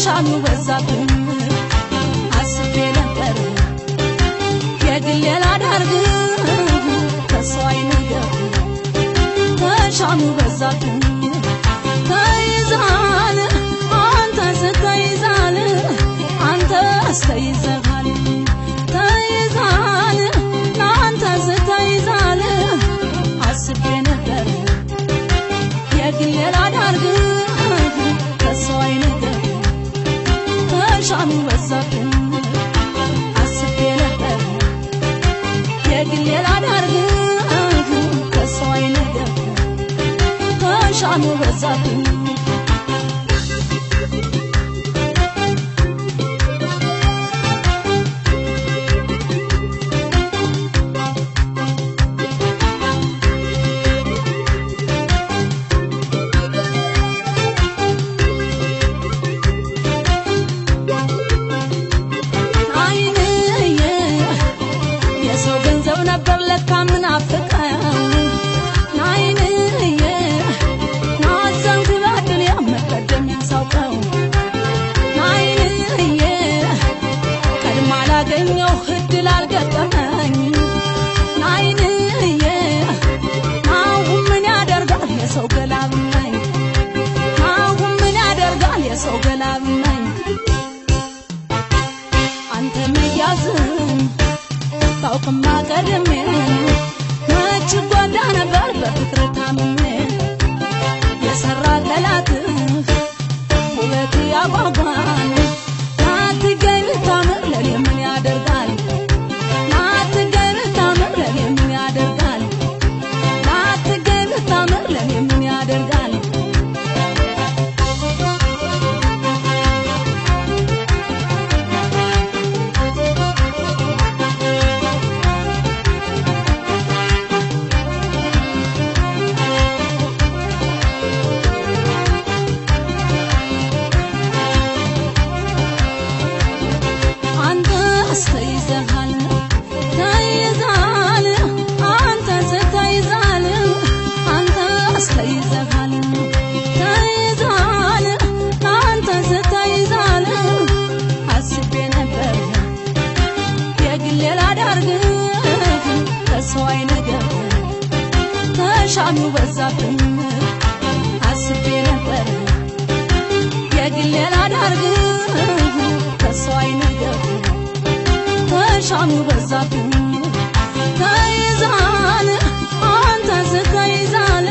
ተሻኑ በዛብኝ አስቤ ነበር የግሌ ላዳርግ ከሰው አይነገር ተሻኑ በዛብኝ ተይዛል አንተ ስትይዛል አንተ ስተይዘሃል ተይዛል አንተ ስትይዛል አስቤ ነበር የግሌ ላዳርግ ከሰው አይነገር ተሻኑ በዛብኝ አስቤ ነበር የግሌ ላዳርግ ከሰው አይነገር ተሻኑ በዛብኝ ነበር ለካ ምን አፈቀው ናይንዬ ናዘንኩ ባድል ያመቀደም ያሳውቀው ናይንዬ ቀድማ ላገኘው እድል አልገጠመኝ ናይንዬ አሁን ምን ያደርጋል የሰው ገላብናኝ አሁን ምን ያደርጋል የሰው ገላብናኝ አንተ መያዝን ታውቅማ ቀድሜ መች ጓዳ ነበር በፍቅር ታምሜ የሰራ ጠላትህ ውበት ያጓጓል ላትገኝ ብታምር ለኔ ምን ያደርጋል ላትገኝ ብታምር ለኔ ምን ያደርጋል ላትገኝ ብታምር ለኔ ምን ያደርጋል ተይዘሃል ተይዛል አንተ ስትይዛል አንተ ስተይዘሃል ተይዛል አንተ ስትይዛል አስቤ ነበር የግሌ ላዳርግ ከሰው አይነገር ተሻኑ በዛብኝ አስቤ ነበር የግሌ ላዳርግ ከሰው አይነገር ተሻኑ በዛብኝ ተይዛል አንተ ስትይዛል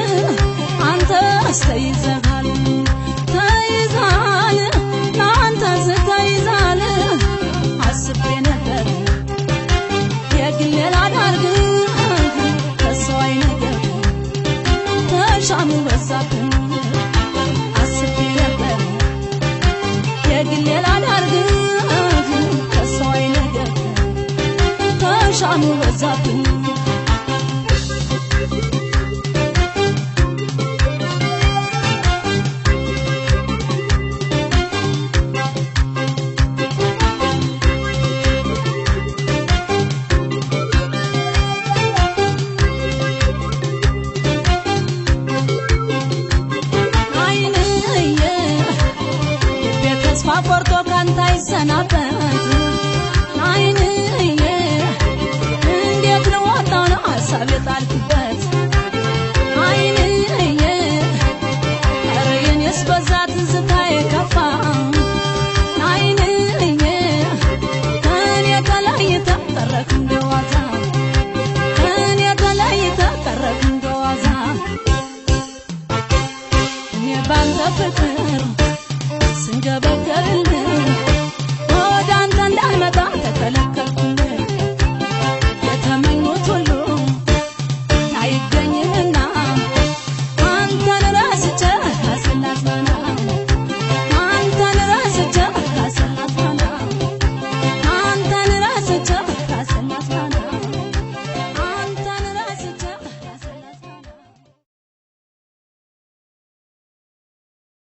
አንተ ስተይዘሃል ተይዛል አንተ ስትይዛል አስቤ ነበር የግሌ ላዳርግ ከሰው አይነገር ተሻኑ በዛብኝ አስቤ ነበር የግሌ ላዳርግ ከሰው አይነገር ተሻኑ በዛብኝ አይንዬ ልቤ ተስፋ ቆርጦ ካንተ አይሰናበት አይንዬ እንዴት ነው ወጣው ነው ሐሳብ የጣልኩበት አይንዬ ኧረ የኔስ በዛ ትዝታዬ ከፋ አይንዬ ከኔ ተለይተህ ቀረህ እንደ ዋዛ ከኔ ተለይተህ ቀረህ እንደ ዋዛ እኔ ባንተ ፍቅር